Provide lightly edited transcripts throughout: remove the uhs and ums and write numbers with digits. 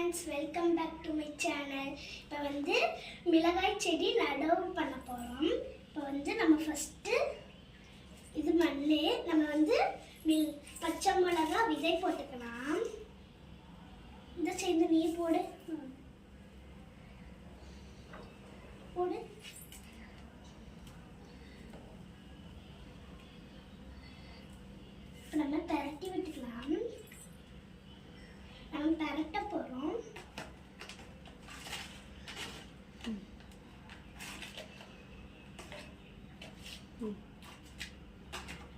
Friends, welcome back to my channel. இப்போ வந்து மிளகாய் செடி நடவு பண்ண போகிறோம். இப்போ வந்து நம்ம ஃபஸ்ட்டு இது மண் நம்ம வந்து பச்சை மிளகா விதை போட்டுக்கலாம். இந்த சைடு நீ போடு போடு. இப்போ நம்ம பரட்டி விட்டுக்கலாம். நம்ம பரட்ட போகிறோம்.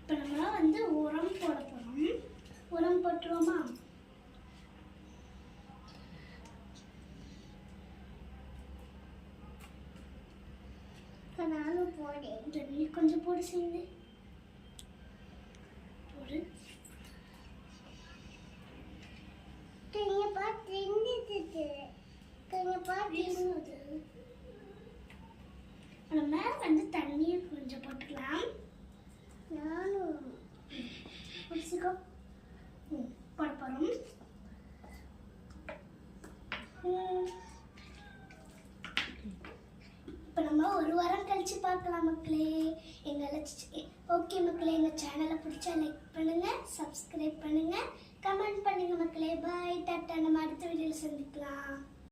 இப்போ நம்ம வந்து உரம் போட போகிறோம். உரம் போட்டுருவோமா? நானும் போடு. நீ கொஞ்சம் போடு சேர்ந்து போடு. நம்ம வந்து தண்ணியை கொஞ்சம் போட்டுக்கலாம். நானும் பிடிச்சிக்கோ போட போகிறோம். இப்போ நம்ம ஒரு வாரம் கழிச்சு பார்க்கலாம் மக்களே. ஓகே மக்களே, எங்கள் சேனலை பிடிச்சா லைக் பண்ணுங்கள், சப்ஸ்கிரைப் பண்ணுங்கள், கமெண்ட் பண்ணுங்கள் மக்களே. பாய், டாட்டா. நம்ம அடுத்த வீடியோவில் சந்திக்கலாம்.